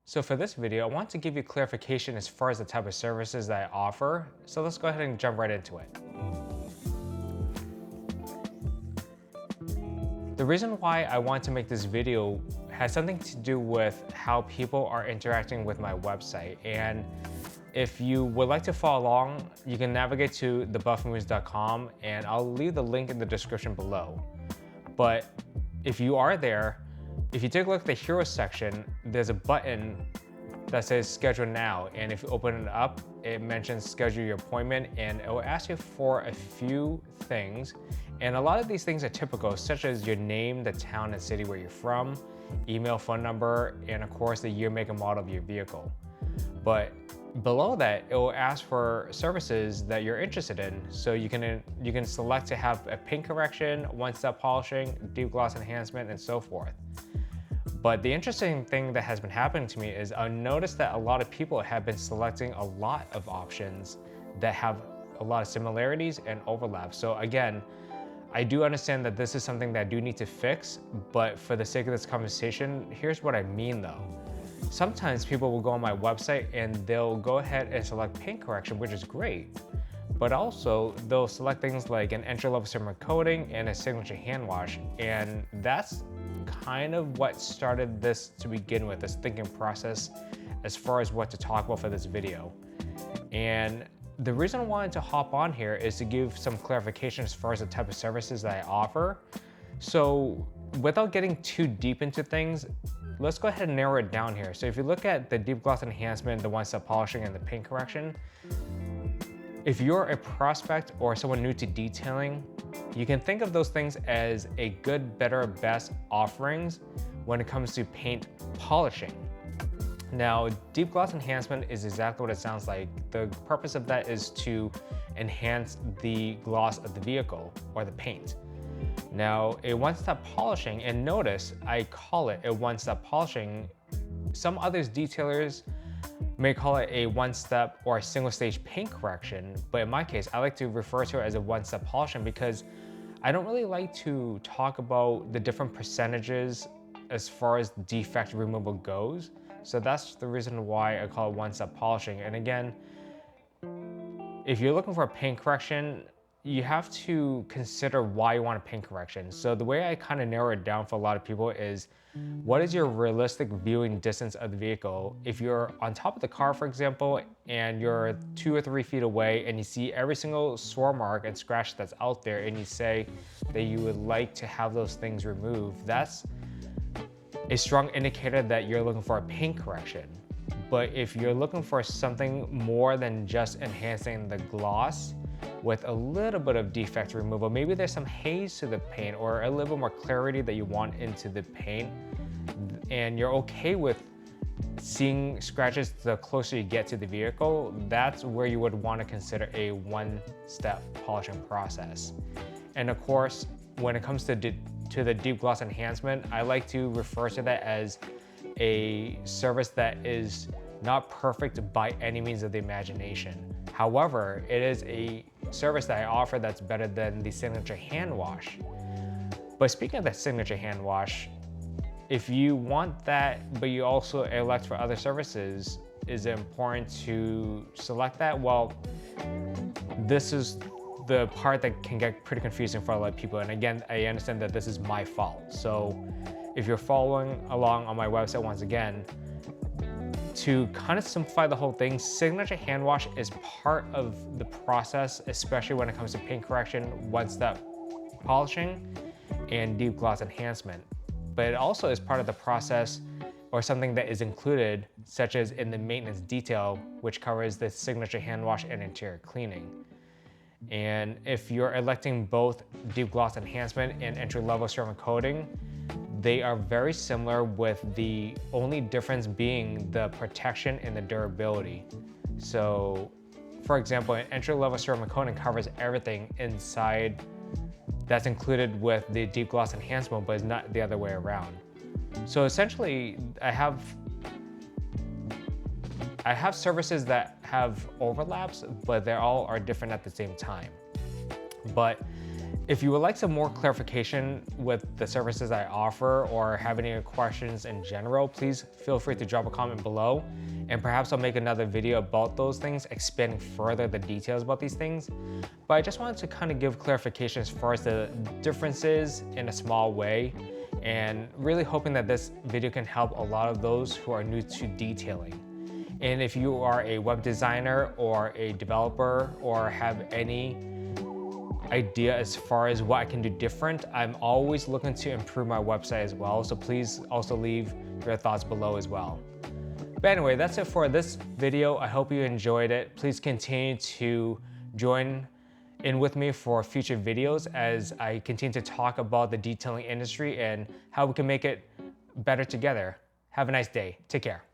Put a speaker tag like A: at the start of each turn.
A: So for this video, I want to give you clarification as far as the type of services that I offer. So let's go ahead and jump right into it. The reason why I want to make this video has something to do with how people are interacting with my website. And if you would like to follow along, you can navigate to thebuffmoves.com and I'll leave the link in the description below. But if you are there, if you take a look at the hero section, there's a button that says schedule now. And if you open it up, it mentions schedule your appointment and it will ask you for a few things. And a lot of these things are typical, such as your name, the town and city where you're from, email, phone number, and of course the year, make, and model of your vehicle. But below that, it will ask for services that you're interested in. So you can select to have a paint correction, one-step polishing, deep gloss enhancement, and so forth. But the interesting thing that has been happening to me is I noticed that a lot of people have been selecting a lot of options that have a lot of similarities and overlap. So again, I do understand that this is something that I do need to fix, but for the sake of this conversation, here's what I mean though. Sometimes people will go on my website and they'll go ahead and select paint correction, which is great. But also they'll select things like an entry-level ceramic coating and a signature hand wash. And that's kind of what started this to begin with, this thinking process as far as what to talk about for this video. And the reason I wanted to hop on here is to give some clarification as far as the type of services that I offer. So without getting too deep into things, let's go ahead and narrow it down here. So if you look at the deep gloss enhancement, the one-step polishing, and the paint correction, if you're a prospect or someone new to detailing, you can think of those things as a good, better, best offerings when it comes to paint polishing. Now, deep gloss enhancement is exactly what it sounds like. The purpose of that is to enhance the gloss of the vehicle or the paint. Now, a one-step polishing, and notice I call it a one-step polishing. Some others detailers may call it a one-step or a single-stage paint correction, but in my case, I like to refer to it as a one-step polishing because I don't really like to talk about the different percentages as far as defect removal goes. So that's the reason why I call it one-step polishing. And again, if you're looking for a paint correction, you have to consider why you want a paint correction. So the way I kind of narrow it down for a lot of people is, what is your realistic viewing distance of the vehicle? If you're on top of the car, for example, and you're 2 or 3 feet away and you see every single swirl mark and scratch that's out there and you say that you would like to have those things removed, that's a strong indicator that you're looking for a paint correction. But if you're looking for something more than just enhancing the gloss with a little bit of defect removal, maybe there's some haze to the paint or a little bit more clarity that you want into the paint, and you're okay with seeing scratches the closer you get to the vehicle, that's where you would want to consider a one-step polishing process. And of course, when it comes to the deep gloss enhancement, I like to refer to that as a service that is not perfect by any means of the imagination. However, it is a service that I offer that's better than the signature hand wash. But speaking of the signature hand wash, if you want that, but you also elect for other services, is it important to select that? Well, this is the part that can get pretty confusing for a lot of people. And again, I understand that this is my fault. So if you're following along on my website, once again, to kind of simplify the whole thing, signature hand wash is part of the process, especially when it comes to paint correction, one-step polishing, and deep gloss enhancement. But it also is part of the process or something that is included, such as in the maintenance detail, which covers the signature hand wash and interior cleaning. And if you're electing both deep gloss enhancement and entry-level ceramic coating, they are very similar, with the only difference being the protection and the durability. So for example, an entry-level ceramic coating covers everything inside that's included with the deep gloss enhancement, but it's not the other way around. So essentially, I have services that have overlaps, but they all are different at the same time. But If you would like some more clarification with the services I offer or have any questions in general, please feel free to drop a comment below, and perhaps I'll make another video about those things, expanding further the details about these things. But I just wanted to kind of give clarification as far as the differences in a small way, and really hoping that this video can help a lot of those who are new to detailing. And if you are a web designer or a developer or have any idea as far as what I can do different, I'm always looking to improve my website as well. So please also leave your thoughts below as well. But anyway, that's it for this video. I hope you enjoyed it. Please continue to join in with me for future videos as I continue to talk about the detailing industry and how we can make it better together. Have a nice day. Take care.